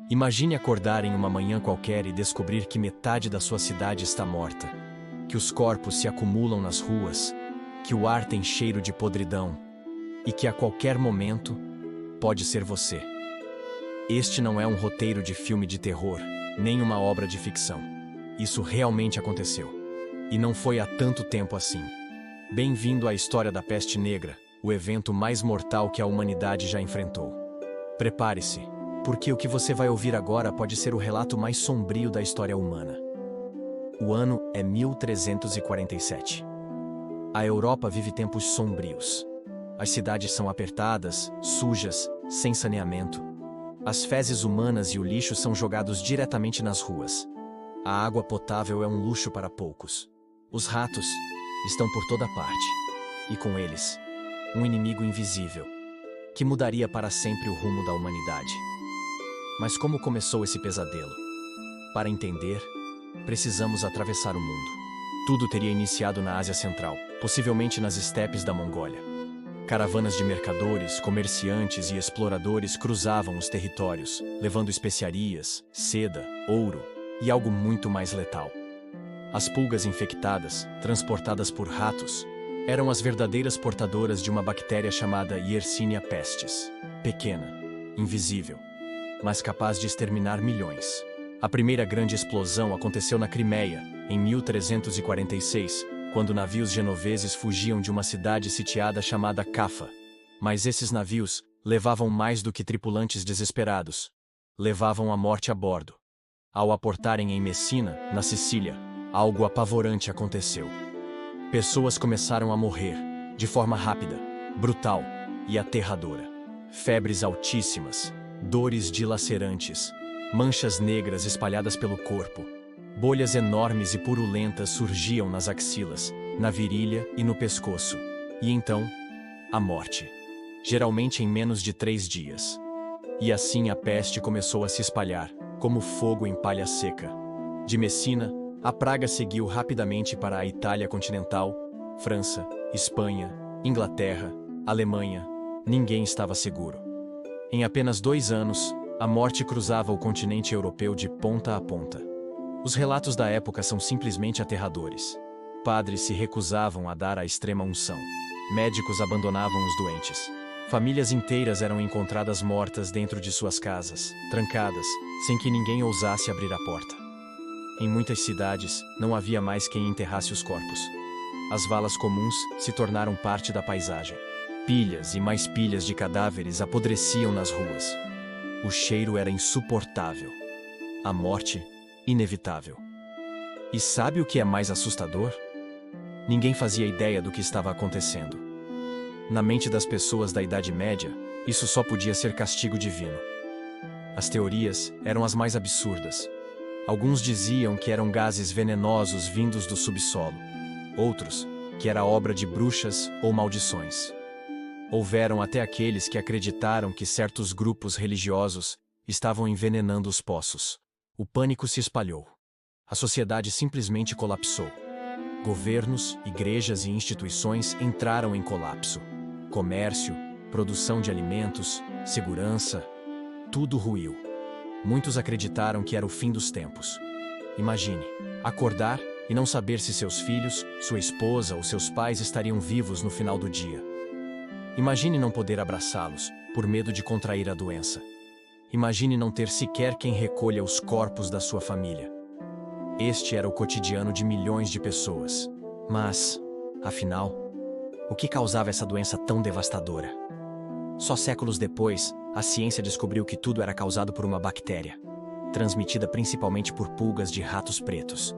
Imagine acordar em uma manhã qualquer e descobrir que metade da sua cidade está morta, que os corpos se acumulam nas ruas, que o ar tem cheiro de podridão e que a qualquer momento pode ser você. Este não é um roteiro de filme de terror, nem uma obra de ficção. Isso realmente aconteceu. E não foi há tanto tempo assim. Bem-vindo à história da Peste Negra, o evento mais mortal que a humanidade já enfrentou. Prepare-se, porque o que você vai ouvir agora pode ser o relato mais sombrio da história humana. O ano é 1347. A Europa vive tempos sombrios. As cidades são apertadas, sujas, sem saneamento. As fezes humanas e o lixo são jogados diretamente nas ruas. A água potável é um luxo para poucos. Os ratos estão por toda parte. E com eles, um inimigo invisível, que mudaria para sempre o rumo da humanidade. Mas como começou esse pesadelo? Para entender, precisamos atravessar o mundo. Tudo teria iniciado na Ásia Central, possivelmente nas estepes da Mongólia. Caravanas de mercadores, comerciantes e exploradores cruzavam os territórios, levando especiarias, seda, ouro e algo muito mais letal. As pulgas infectadas, transportadas por ratos, eram as verdadeiras portadoras de uma bactéria chamada Yersinia pestis. Pequena, invisível, mas capaz de exterminar milhões. A primeira grande explosão aconteceu na Crimeia, em 1346, quando navios genoveses fugiam de uma cidade sitiada chamada Cafa. Mas esses navios levavam mais do que tripulantes desesperados. Levavam a morte a bordo. Ao aportarem em Messina, na Sicília, algo apavorante aconteceu. Pessoas começaram a morrer, de forma rápida, brutal e aterradora. Febres altíssimas, dores dilacerantes, manchas negras espalhadas pelo corpo. Bolhas enormes e purulentas surgiam nas axilas, na virilha e no pescoço. E então, a morte. Geralmente em menos de 3 dias. E assim a peste começou a se espalhar, como fogo em palha seca. De Messina, a praga seguiu rapidamente para a Itália continental, França, Espanha, Inglaterra, Alemanha. Ninguém estava seguro. Em apenas 2 anos, a morte cruzava o continente europeu de ponta a ponta. Os relatos da época são simplesmente aterradores. Padres se recusavam a dar a extrema unção. Médicos abandonavam os doentes. Famílias inteiras eram encontradas mortas dentro de suas casas, trancadas, sem que ninguém ousasse abrir a porta. Em muitas cidades, não havia mais quem enterrasse os corpos. As valas comuns se tornaram parte da paisagem. Pilhas e mais pilhas de cadáveres apodreciam nas ruas. O cheiro era insuportável. A morte, inevitável. E sabe o que é mais assustador? Ninguém fazia ideia do que estava acontecendo. Na mente das pessoas da Idade Média, isso só podia ser castigo divino. As teorias eram as mais absurdas. Alguns diziam que eram gases venenosos vindos do subsolo. Outros, que era obra de bruxas ou maldições. Houveram até aqueles que acreditaram que certos grupos religiosos estavam envenenando os poços. O pânico se espalhou. A sociedade simplesmente colapsou. Governos, igrejas e instituições entraram em colapso. Comércio, produção de alimentos, segurança, tudo ruiu. Muitos acreditaram que era o fim dos tempos. Imagine, acordar e não saber se seus filhos, sua esposa ou seus pais estariam vivos no final do dia. Imagine não poder abraçá-los, por medo de contrair a doença. Imagine não ter sequer quem recolha os corpos da sua família. Este era o cotidiano de milhões de pessoas. Mas, afinal, o que causava essa doença tão devastadora? Só séculos depois, a ciência descobriu que tudo era causado por uma bactéria, transmitida principalmente por pulgas de ratos pretos.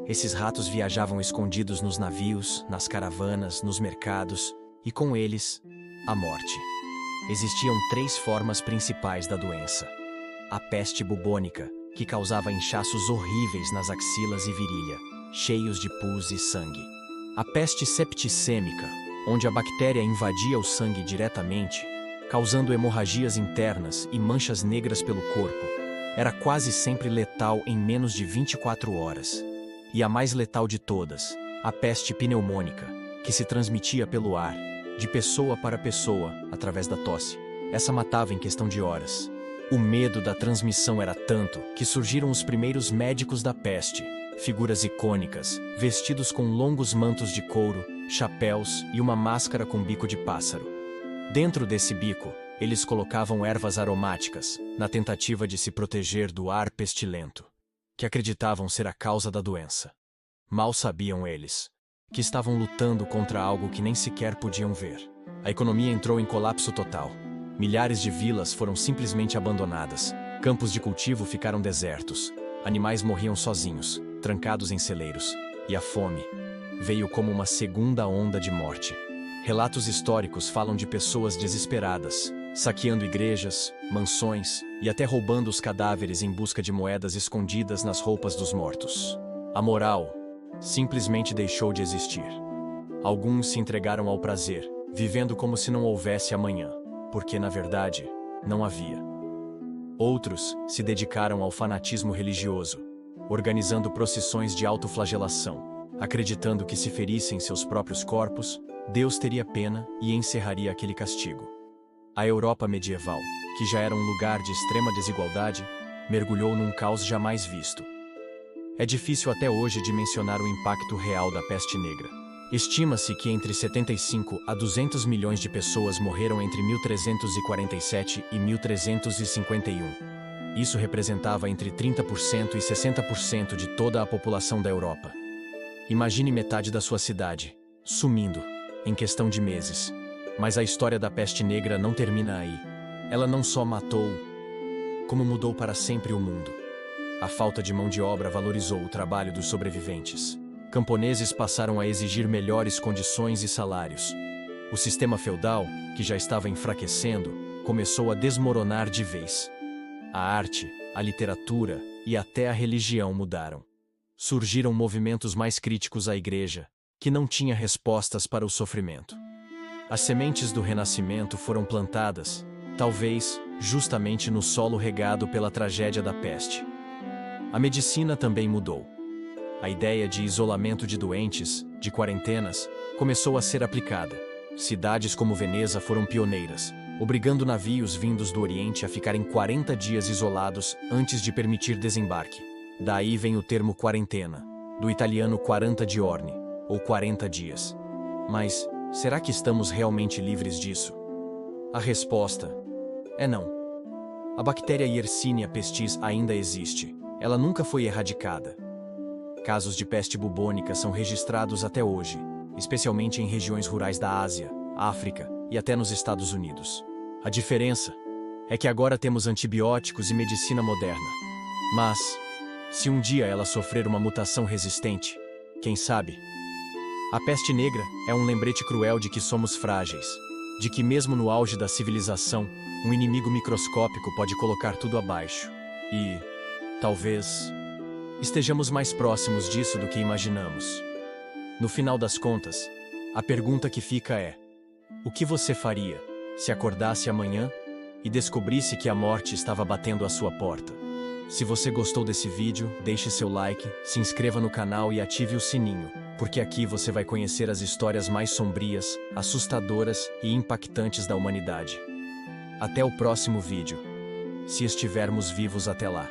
Esses ratos viajavam escondidos nos navios, nas caravanas, nos mercados, e com eles, a morte. Existiam 3 formas principais da doença. A peste bubônica, que causava inchaços horríveis nas axilas e virilha, cheios de pus e sangue. A peste septicêmica, onde a bactéria invadia o sangue diretamente, causando hemorragias internas e manchas negras pelo corpo, era quase sempre letal em menos de 24 horas. E a mais letal de todas, a peste pneumônica, que se transmitia pelo ar, de pessoa para pessoa, através da tosse. Essa matava em questão de horas. O medo da transmissão era tanto que surgiram os primeiros médicos da peste, figuras icônicas, vestidos com longos mantos de couro, chapéus e uma máscara com bico de pássaro. Dentro desse bico, eles colocavam ervas aromáticas, na tentativa de se proteger do ar pestilento, que acreditavam ser a causa da doença. Mal sabiam eles que estavam lutando contra algo que nem sequer podiam ver. A economia entrou em colapso total. Milhares de vilas foram simplesmente abandonadas. Campos de cultivo ficaram desertos. Animais morriam sozinhos, trancados em celeiros. E a fome veio como uma segunda onda de morte. Relatos históricos falam de pessoas desesperadas, saqueando igrejas, mansões e até roubando os cadáveres em busca de moedas escondidas nas roupas dos mortos. A moral simplesmente deixou de existir. Alguns se entregaram ao prazer, vivendo como se não houvesse amanhã, porque, na verdade, não havia. Outros se dedicaram ao fanatismo religioso, organizando procissões de autoflagelação, acreditando que se ferissem seus próprios corpos, Deus teria pena e encerraria aquele castigo. A Europa medieval, que já era um lugar de extrema desigualdade, mergulhou num caos jamais visto. É difícil até hoje dimensionar o impacto real da peste negra. Estima-se que entre 75 a 200 milhões de pessoas morreram entre 1347 e 1351. Isso representava entre 30% e 60% de toda a população da Europa. Imagine metade da sua cidade sumindo em questão de meses. Mas a história da peste negra não termina aí. Ela não só matou, como mudou para sempre o mundo. A falta de mão de obra valorizou o trabalho dos sobreviventes. Camponeses passaram a exigir melhores condições e salários. O sistema feudal, que já estava enfraquecendo, começou a desmoronar de vez. A arte, a literatura e até a religião mudaram. Surgiram movimentos mais críticos à igreja, que não tinha respostas para o sofrimento. As sementes do Renascimento foram plantadas, talvez, justamente no solo regado pela tragédia da peste. A medicina também mudou. A ideia de isolamento de doentes, de quarentenas, começou a ser aplicada. Cidades como Veneza foram pioneiras, obrigando navios vindos do Oriente a ficarem 40 dias isolados antes de permitir desembarque. Daí vem o termo quarentena, do italiano 40 giorni, ou 40 dias. Mas será que estamos realmente livres disso? A resposta é não. A bactéria Yersinia pestis ainda existe. Ela nunca foi erradicada. Casos de peste bubônica são registrados até hoje, especialmente em regiões rurais da Ásia, África e até nos Estados Unidos. A diferença é que agora temos antibióticos e medicina moderna. Mas, se um dia ela sofrer uma mutação resistente, quem sabe? A peste negra é um lembrete cruel de que somos frágeis, de que mesmo no auge da civilização, um inimigo microscópico pode colocar tudo abaixo. E, talvez, estejamos mais próximos disso do que imaginamos. No final das contas, a pergunta que fica é: o que você faria se acordasse amanhã e descobrisse que a morte estava batendo à sua porta? Se você gostou desse vídeo, deixe seu like, se inscreva no canal e ative o sininho, porque aqui você vai conhecer as histórias mais sombrias, assustadoras e impactantes da humanidade. Até o próximo vídeo, se estivermos vivos até lá.